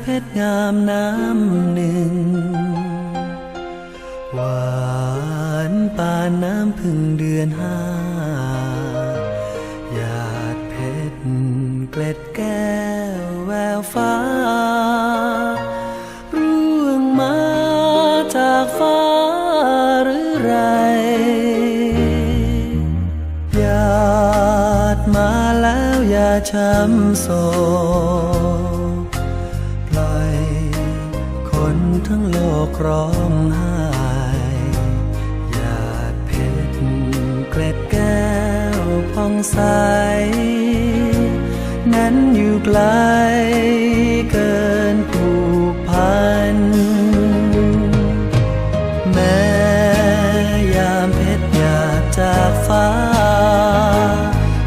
เพชรงามน้ำหนึ่งหวานปานน้ำพึ่งเดือนห้าหยาดเพชรเกล็ดแก้วแววฟ้าร่วงมาจากฟ้าหรือไรหยาดมาแล้วอย่าช้ำโศกปล่อยคนทั้งโลกร้องไห้หยาดเพชรเกล็ดแก้วผ่องใสนั้นอยู่ไกลเกินผูกพันแม้ยามเพชรหยาดจากฟ้า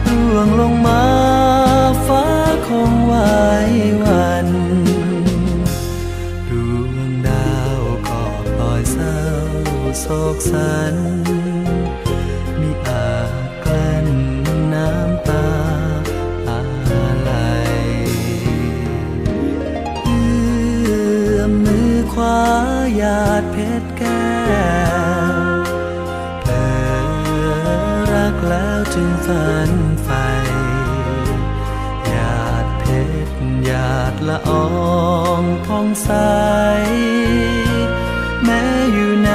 ร่วงลงมาฟ้าคงไหวหวั่นดวงดาวก็ปล่อยเศร้าโศกสันมิอาจกลั้นน้ำตาอะไรเอื้อมมือขวาหยาดเพชรแก้วเผลอรักแล้วจึงฝันใฝ่หยาดเพชรหยาดละอองผ่องใสแม้อยู่ใน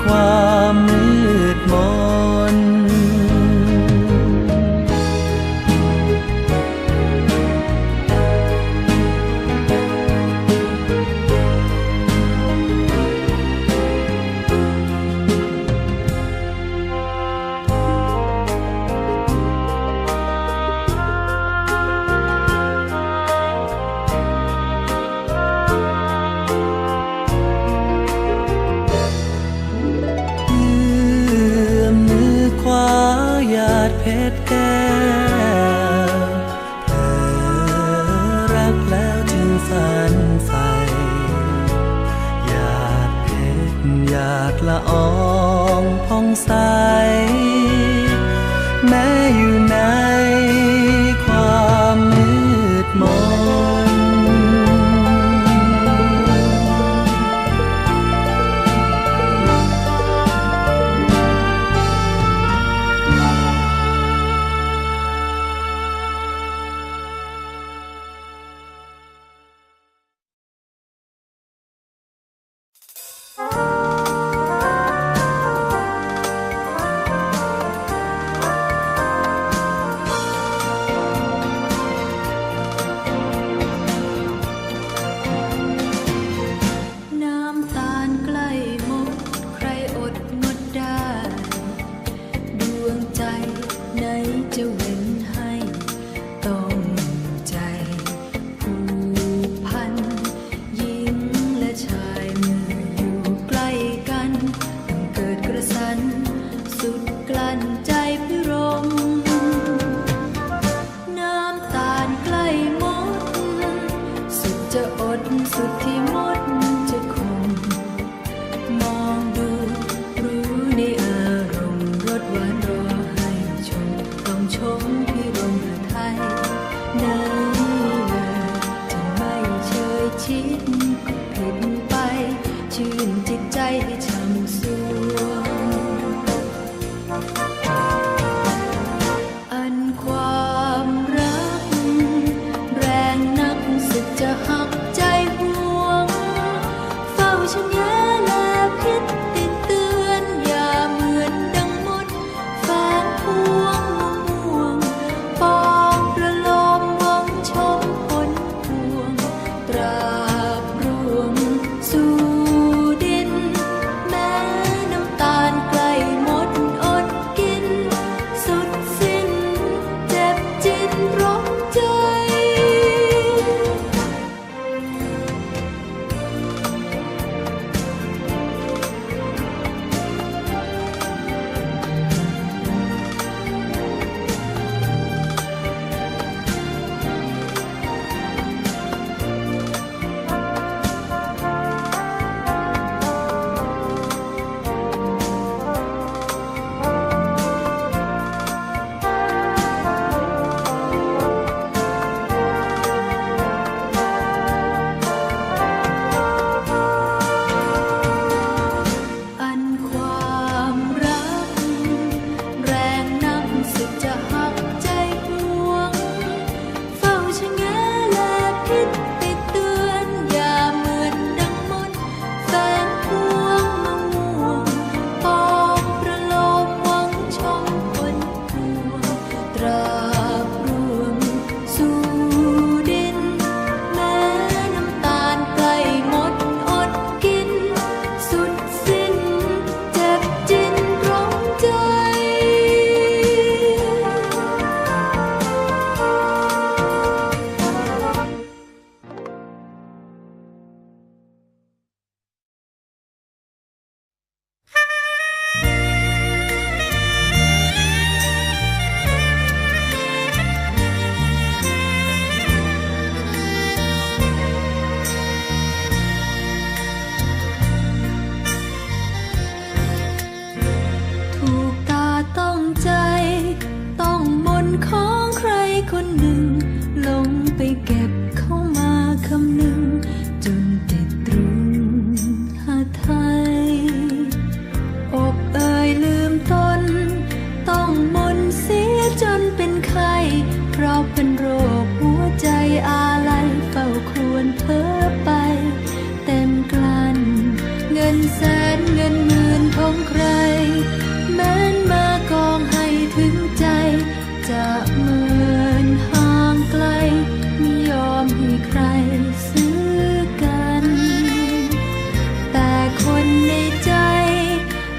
ความมืดมนหยาดเพชรแก้วเผลอรักแล้วจึงฝันใฝ่หยาดเพชรหยาดละอองผ่องใสแม้อยู่ในความมืดมน อาลัยเฝ้าควรเพ้อไปเต็มกลั้นเงินแสนเงินหมื่นของใครแม้นมากองให้ถึงใจจะเหมือนห่างไกลไม่ยอมให้ใครซื้อกันแต่คนในใจ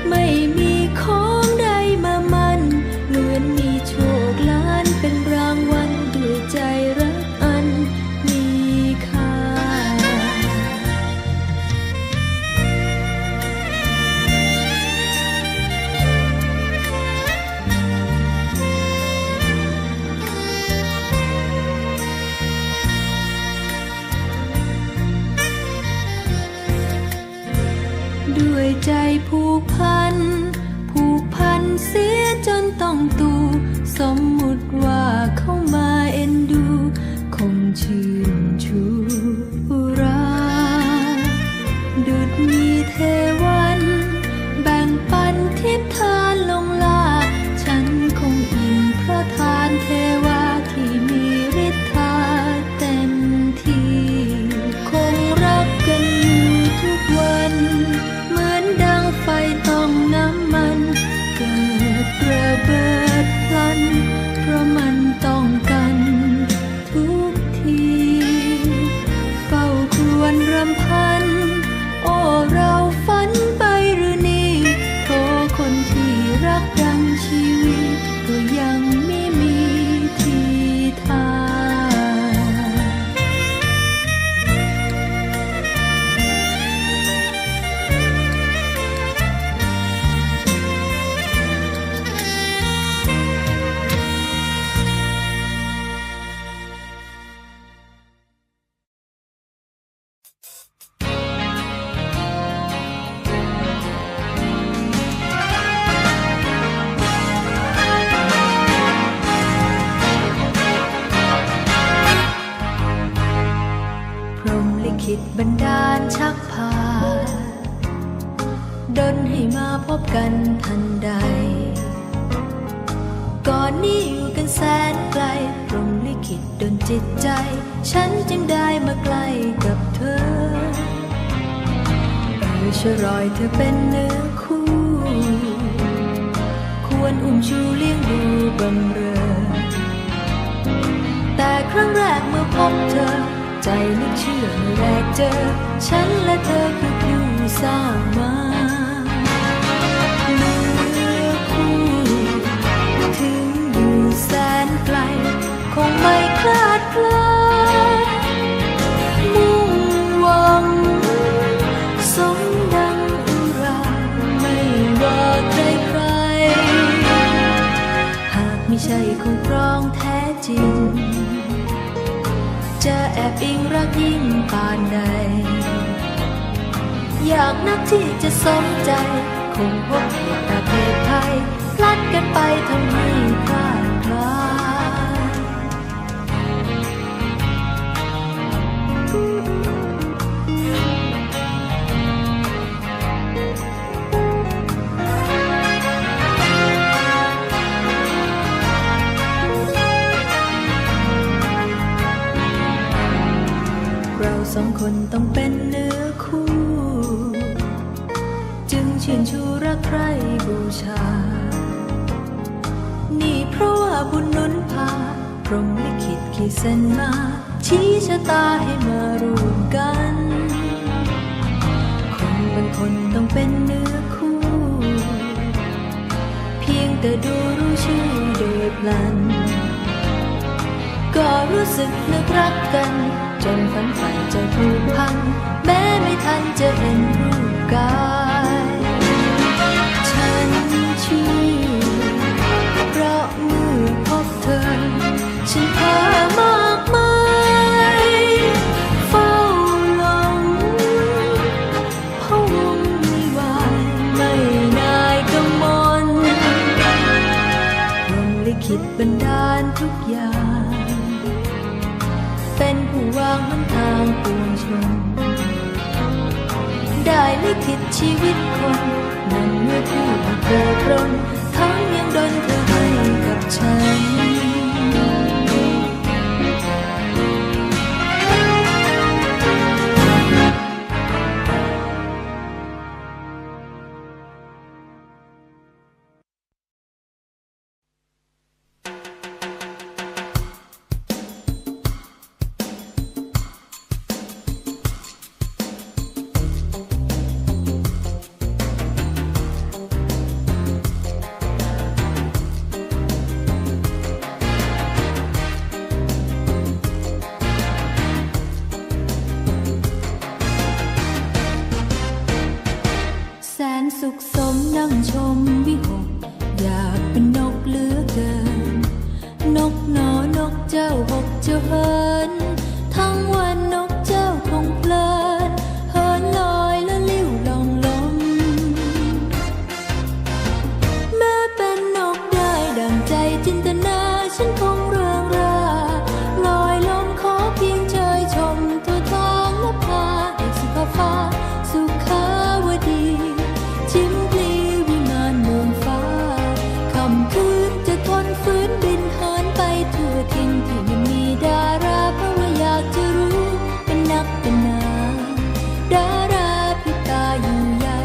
ไม่มีของใดมามันเหมือนมีโชคล้านเป็นรางวัลด้วยใจรักอันมีค่าด้วยใจผูกพันเสียจนต้องตูสมมุติว่าเข้ามาเอ็นดูคงชื่นชูรักดุจมีเทวันแบ่งปันทิพย์ทานลงลาฉันคงอิ่มเพราะทานเทวาที่มีฤทธาเต็มที่คงรักกันอยู่ทุกวันเหมือนดังไฟต้องน้ำมันเกิดระเบิดพลันเพราะมันต้องกันทุกทีเฝ้าครวญรำพันโอ้เราฝันไปหรือนี่โทคนที่รักดังชีวิตก็ยังไม่มีทีท่าพรหมลิขิตบันดาลชักพาดลให้มาพบกันทันใดก่อนนี้อยู่กันแสนไกลพรหมลิขิตดลจิตใจฉันจึงได้มาใกล้กับเธอช่วยรอยเธอเป็นเนื้อคู่ควรอุ้มชูเลี้ยงดูบำเรอแต่ครั้งแรกเมื่อพบเธอใจนึกเชื่อเมื่อแรกเจอฉันและเธอคือผู้สร้างมาเนื้อคู่ถึงอยู่แสนไกลคงไม่คลาดคลามุ่งหวังสมดังอุราไม่ว่าใครใครหากไม่ใช่คู่ครองแท้จริงจะแอบอิงรักยิ่งปานใดอยากนักที่จะสมใจคงพบเหตุแต่เพศภัยพลัดกันไปทำให้พลาดพลาเราสองคนต้องเป็นเนื้อคู่จึงชื่นชูรักใคร่บูชานี่เพราะว่าบุญหนุนพาพรหมลิขิตขีดเส้นมาชี้ชะตาให้มารวมกันคนบางคนต้องเป็นเนื้อคู่เพียงแต่ดูรู้ชื่อโดยพลันก็รู้สึกนึกรักกันจนฝันใฝ่ใจผูกพันแม้ไม่ทันจะเห็นรูปกายฉันเชื่อเพราะเมื่อพบเธอฉันพามากมายเฝ้าหลงพะวงไม่ไหวไม่นายกำมลพรหมลิขิตบันดาลทุกอย่างเป็นผู้วางหนทางปวงชนได้ลิขิตชีวิตคนนั้นเมื่อคู่เกิดรนทั้งยังดลเธอให้กับฉัน ฉันคงเรืองราลอยลมขอเพียงเชยชมทั่วท้องนภาแห่งสุขฟ้าสุขาวดีชิมพลีวิมานเมืองฟ้าค่ำคืนจะทนฟื้นบินเหินไปทั่วทินที่ไม่มีดาราเพราะว่าอยากจะรู้เป็นนักเป็นนาดาราพิตาอยู่ใหญ่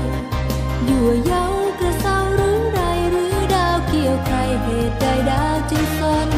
ยั่วเย้ากระเซาหรือไรหรือดาวเกี่ยวใครเหตุใดดาวจึงสน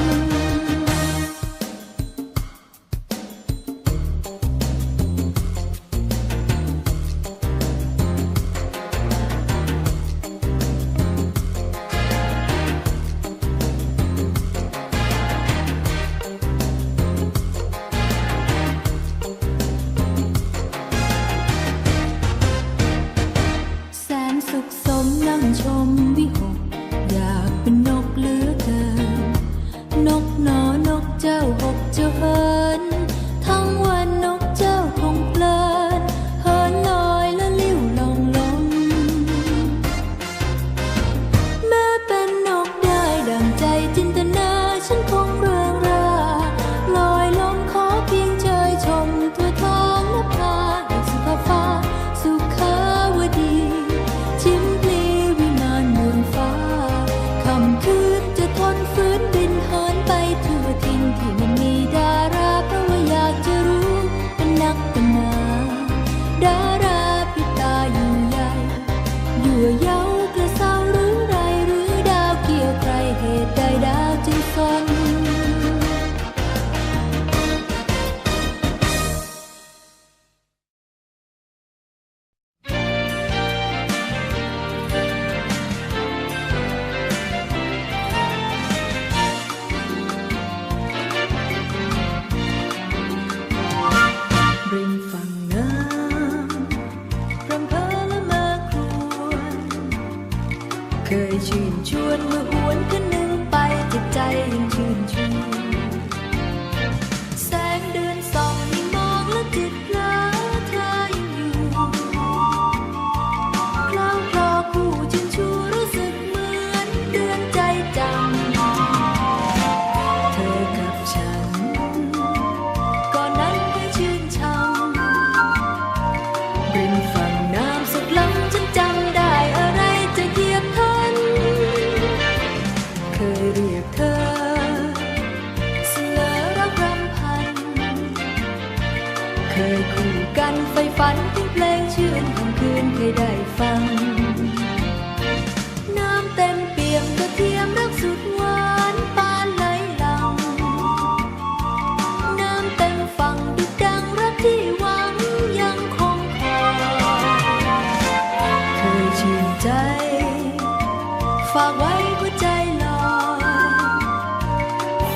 แสนสุขสมนั่งชมวิหกอยากเป็นนกเหลือเกินนกหนอนกเจ้าหกเจ้าเหินทั้งวันนกเจ้าคงเพลินเหินลอยและลิ้วลองลมแม้เป็นนกได้ดังใจจินตนาฉันคงเรืองราลอยลมขอเพียงเชยชมทั่วท้องนภาแห่งสุขฟ้าสุขาวดีชิมพลีวิมานเมืองฟ้าค่ำคืนจะทนฟื้นบินเหินไปทั่วทินที่ไม่มีดาราเพราะว่าอยากจะรู้เป็นนักเป็นนาดาราพิตาอยู่ใหญ่ยั่วเย้ากระเซาหรือไรหรือดาวเกี่ยวใครเหตุใดดาวจึงสนริมฝั่งน้ำรำเพอและมาครวญเคยชื่นชวนเมื่อหวนขึ้นนึงไปจิตใจยังชื่นชูแสงเดือนส่องยิ่งมองและจิตเพลอเธอยังอยู่คล้าวคลอคู่ชื่นชูรู้สึกเหมือนเดือนใจจำเธอกับฉันก่อนนั้นเคยชื่นช่ำริมฝั่งน้ำสุดล้ำฉันจำได้อะไรจะเหยียบทันเคยเรียกเธอเสนอรักรำพันเคยคู่กันไฟฝันถึงเพลงชื่นค่ำคืนเคยได้ฟังน้ำเต็มเปี่ยมกระเทียมรักสุดหวานปานไหลหลังน้ำเต็มฝั่งดุจดังรักที่หวังยังคงคอยเคยชื่นใจฝากไว้หัวใจลอย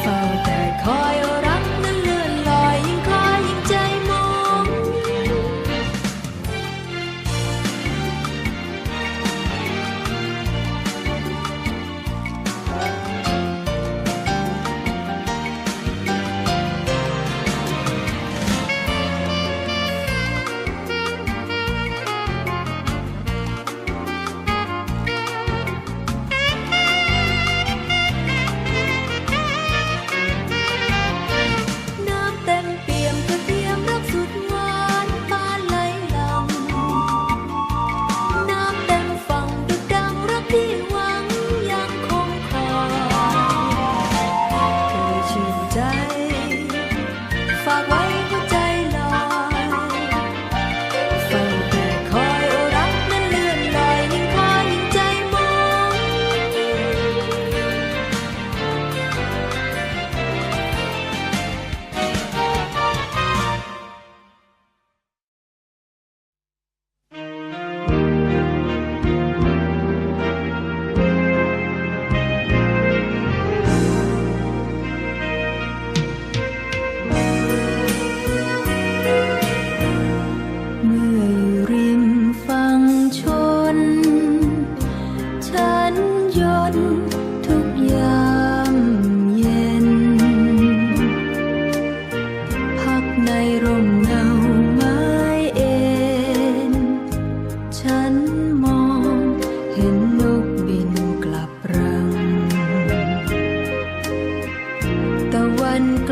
เฝ้าแต่คอยเอารักนั้นเลื่อนลอยยิ่งคอยยิ่งใจมอง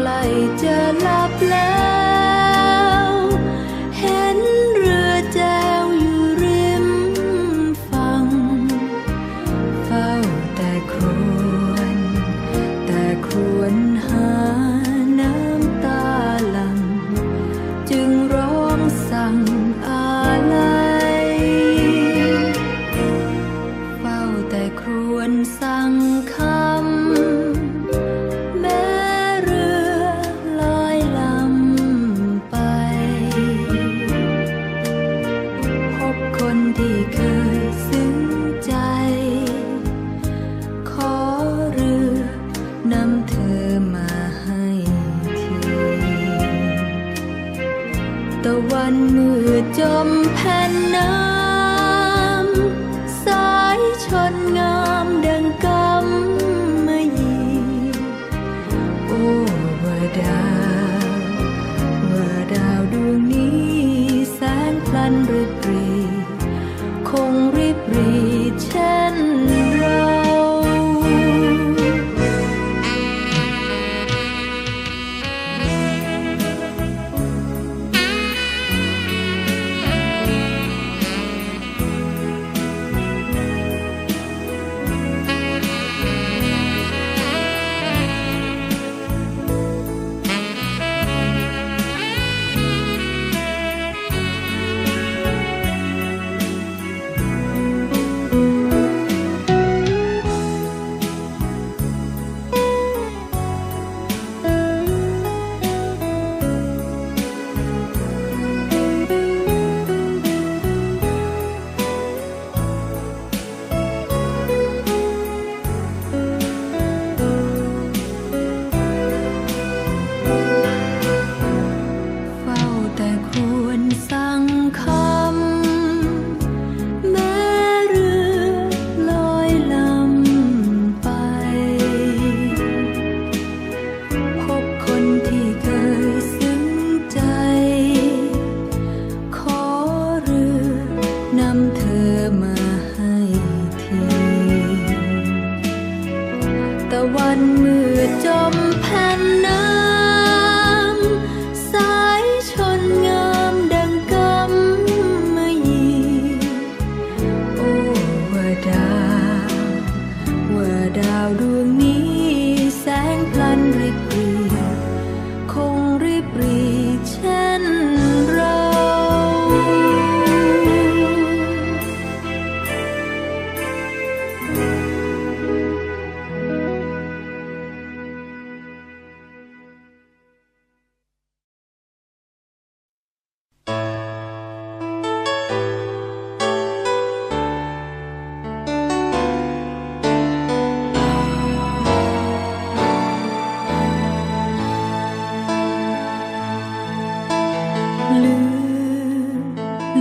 ใกล้จะหลับแล้วเห็นเรือแจวอยู่ริมฝั่งเฝ้าแต่ครวญหาน้ำตาหลั่งจึงร้องสั่งอาลัยเฝ้าแต่ครวญสั่งคำแม้เรือลอยลำไปพบคนที่เคยซึ้งใจขอเรือนำเธอมาให้ทีตะวันมืดจมแผ่นน้ำสายชนงามดังกำมะหยี่โอ้ว่าดาวดวงนี้แสนพลันริบหรี่คงริบหรี่เช่นเราตะวันมืดจมแผ่นน้ำสายชนงามดังกำมะหยี่โอ้ว่าดาวดวงนี้แสงพลันริบหรี่คงริบหรี่เช่นเรา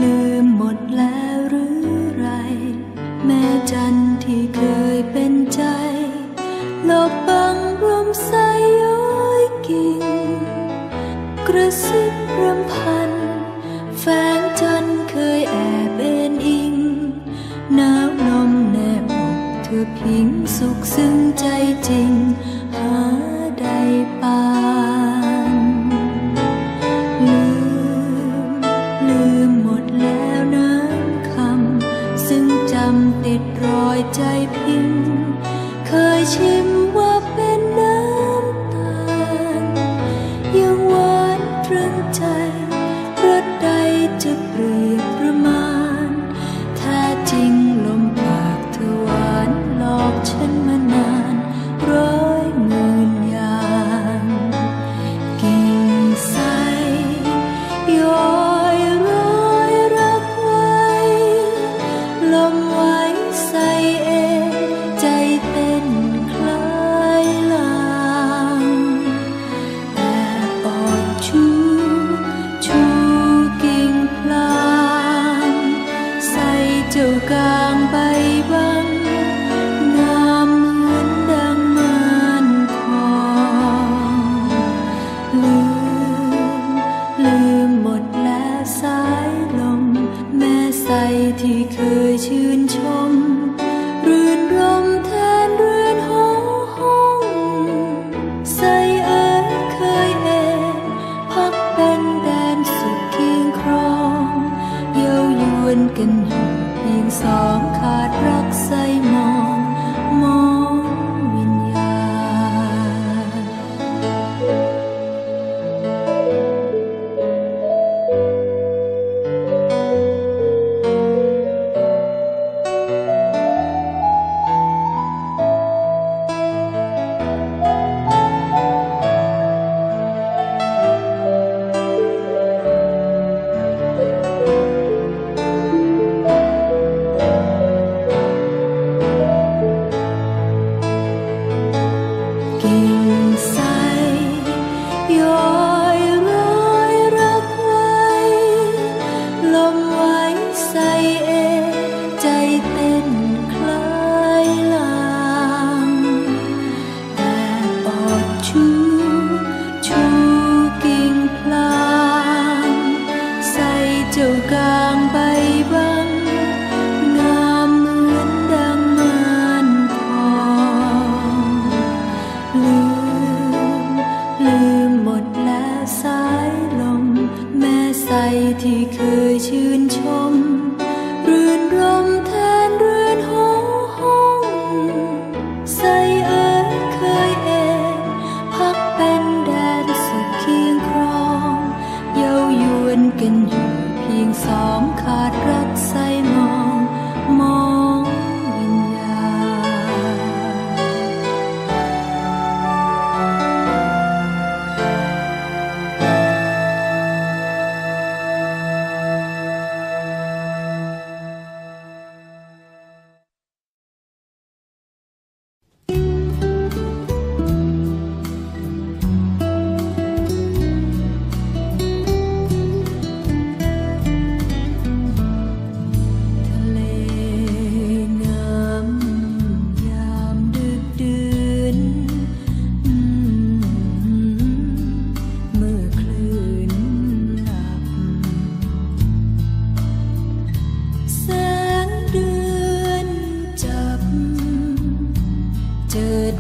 ลืมหมดแล้วหรือไรแม่จันที่เคยเป็นใจหลบบังร่มไทรย้อยกิ่งกระซิบรำพันแฝงจันเคยแอบเอ็นอิงหนาวลมแนบอกเธอพิงสุขซึ้งใจจริงหาใดปานลืมหมดแล้วน้ำคำซึ่งจำติดรอยใจพิมพ์เคยชิมว่าเป็นน้ำตาลยังหวานตรึงใจรสใดจะเปรียบประมาณแท้จริงลมปากเธอหวานหลอกฉันมานานร้อยหมื่นอย่างกิ่งใสย้อยร้อยรักไว้ลมไว้ใส่เอง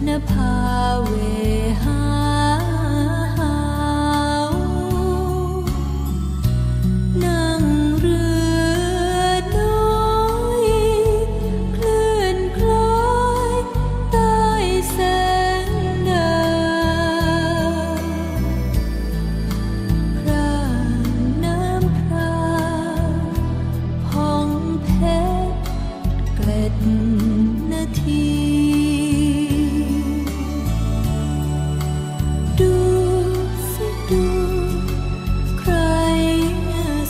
นภาเวหานั่งเรือน้อยเคลื่อนคล้อยใต้แสงดาวพรางน้ำพราวผ่องเพชรเกล็ดนาที ดูสิดูใคร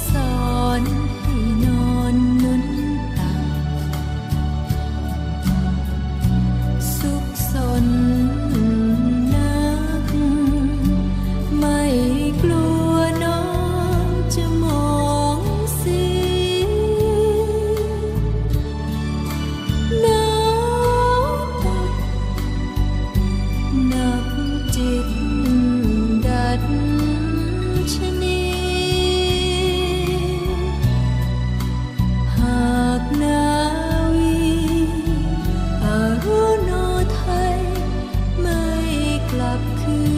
สอนให้นอนนุนตักสุขสนนักไม่กลัวน้องจะมองสีหนาวตักหนักจิตดัดชะนีหากนาวีอรุโนไทยไม่กลับคืน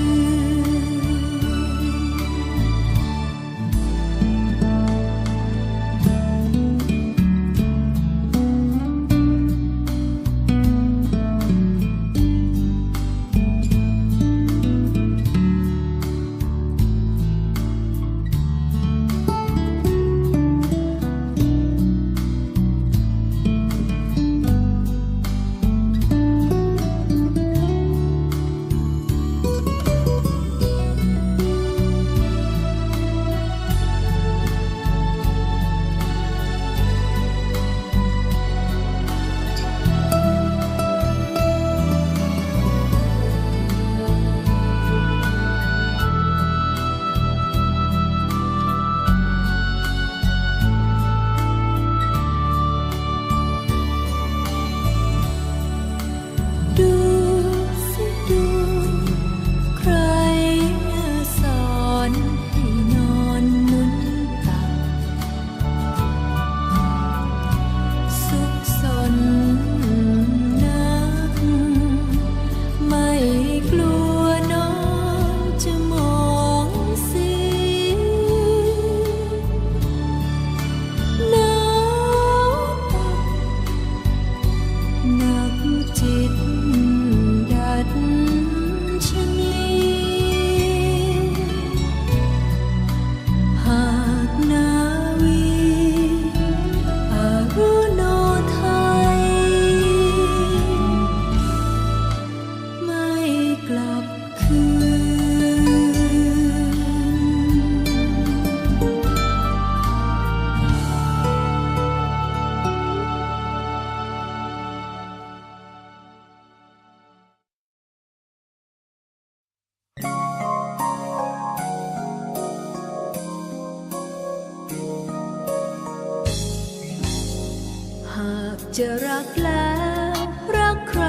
จะรักแล้วรักใคร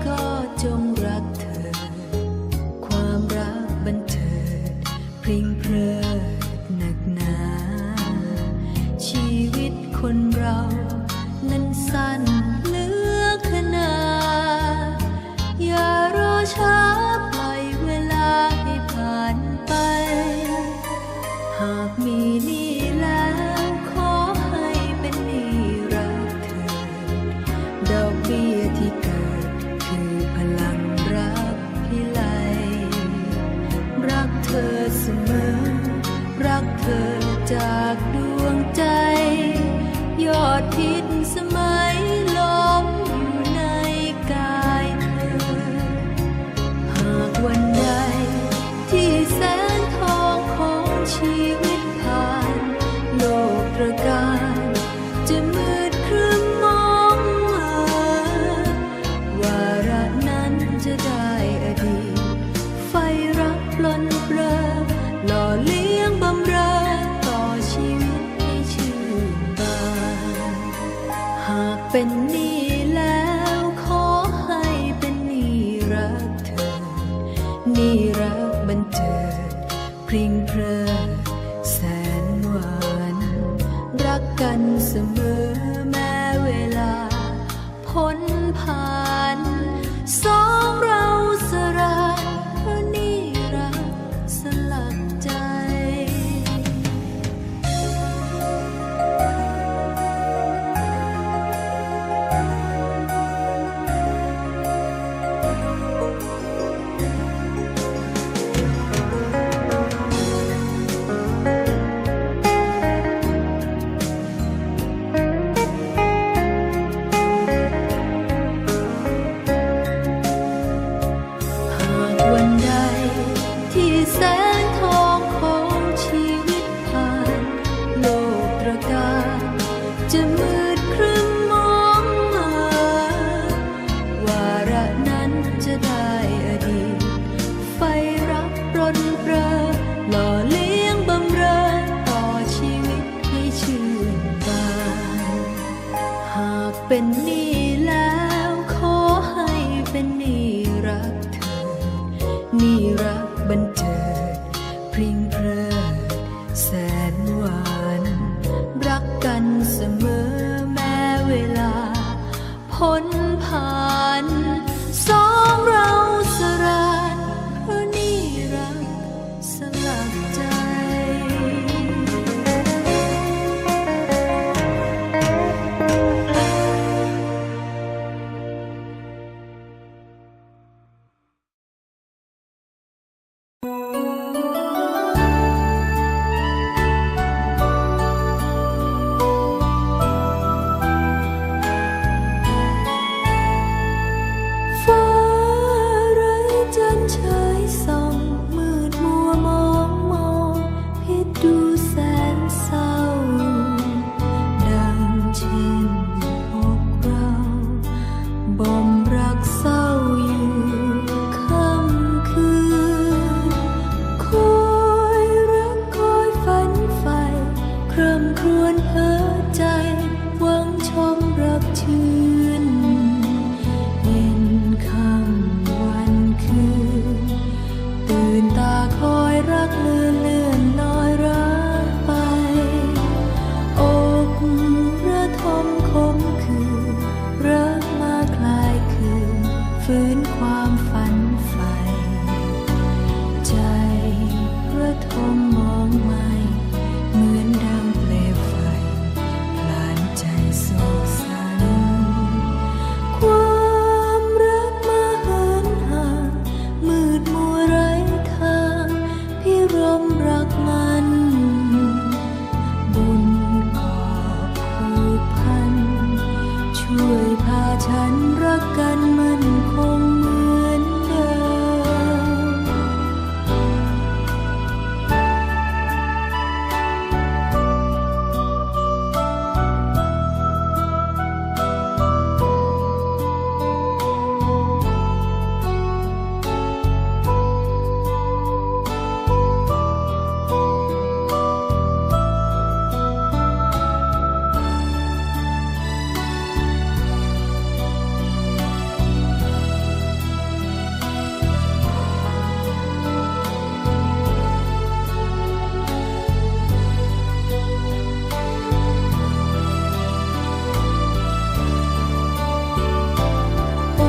ก็จงรักเธอความรักบันเทิดพริ้งเพลิดหนักหนาชีวิตคนเรานั้นสั้นเหลือขนาดอย่ารอช้าปล่อยเวลาให้ผ่านไปหากมีหนี้แล้วขอให้เป็นหนี้รักเธอดอกเบี้ยที่เกิดคือพลังรักพิไลรักเธอเสมอรักเธอจากดวงใจยอดพิษสมัยล้มอยู่ในกายเธอหากวันใดที่แสงทองของชีวิตผ่านโลกตระการจะมืดครึ้มมองมาวาระนั้นจะได้อดีตไฟรักปลนเปลือหล่อเลี้ยงบำเรอต่อชีวิตให้ชื่นบานหากเป็นหนี้แล้วขอให้เป็นหนี้รักเธอหนี้รักบันเทิดพริ้งเพลิดแสนหวานรักกันเสมอแม้เวลาพ้นผ่านสองเรา ฟื้นความฝันใฝ่ใจระทมมองไม่เหมือนดังเปลวไฟพลานใจโศกสันความรักมาเหินห่างมืดมัวไร้ทางพี่รมรักมันบุญก่อผูกพันช่วยพาฉันรักกันมันคงเหมือนเดิมอ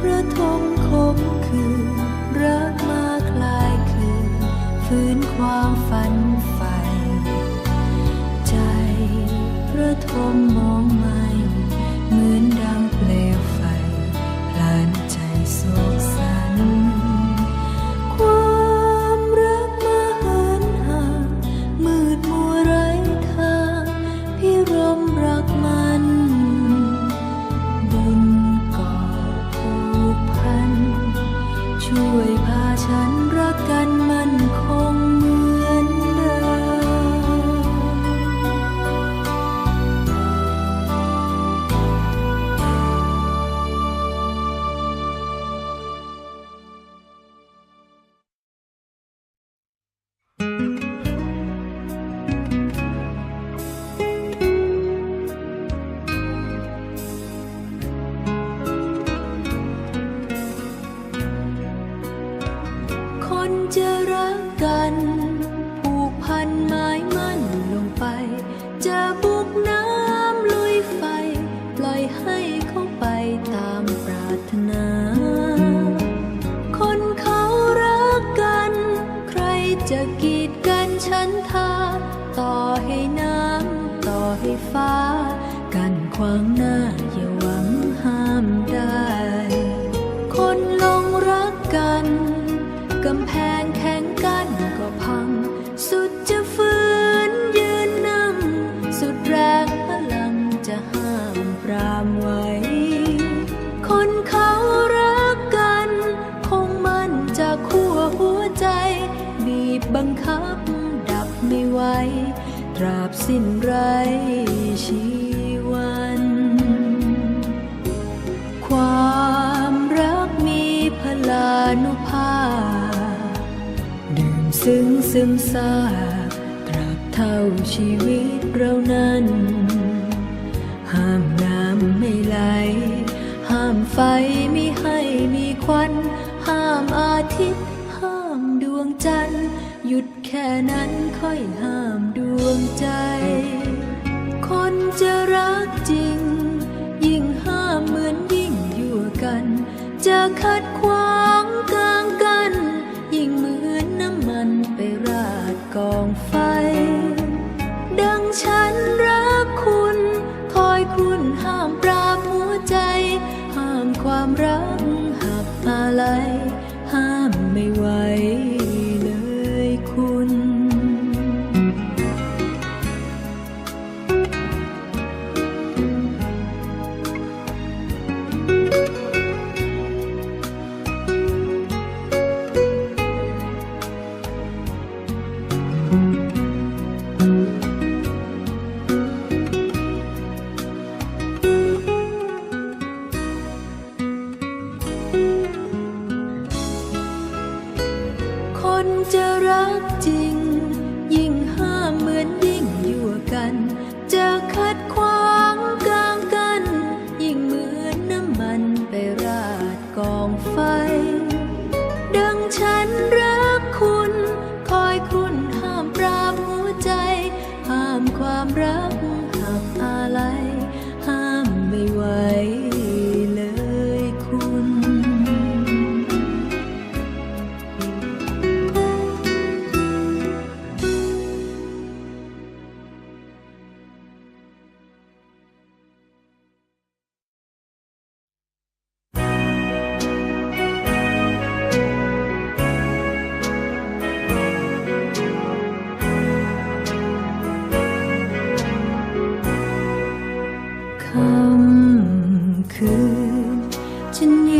กระทมคมคือรักมาคลายคือฟื้นความฝันใฝ่ใจระทมมองไม่เหมือนดังเปลวไฟพลานใจโศกสันความรักมาเหินห่างมืดมัวไร้ทางพี่รมรักมันบุญก่อผูกพันช่วยพาฉันรักกันมันคงเหมือนเดิคนจะรักกันผูกพันหมายมั่นลงไปจะบุกน้ำลุยไฟปล่อยให้เขาไปตามปรารถนาคนเขารักกันใครจะกีดกันฉันทาต่อให้น้ำต่อให้ฟ้ากันขวางหน้าอย่าหวังห้ามได้คนลงรักกันกำแพงแข็งกั้นก็พังสุดจะฝืนยืนนั่งสุดแรงพลังจะห้ามปรามไว้คนเขารักกันคงมั่นจะคั่วหัวใจบีบบังคับดับไม่ไหวตราบสิ้นไรชีวันความรักมีพลานุภาพดื่มซึ้งซึมซาบตราบเท่าชีวิตเรานั้นห้ามน้ำไม่ไหลห้ามไฟมิให้มีควันห้ามอาทิตย์ห้ามดวงจันทร์หยุดแค่นั้นค่อยห้ามดวงใจคนจะรักจริงยิ่งห้ามเหมือนยิ่งยั่วกันจะขัดขวางกลางกันยิ่งเหมือนน้ำมันไปราดกองไฟดังฉันรักคุณคอยคุณห้ามปราบหัวใจห้ามความรักหักอะไรห้ามไม่ไหวเลยคุณ ค ฉัน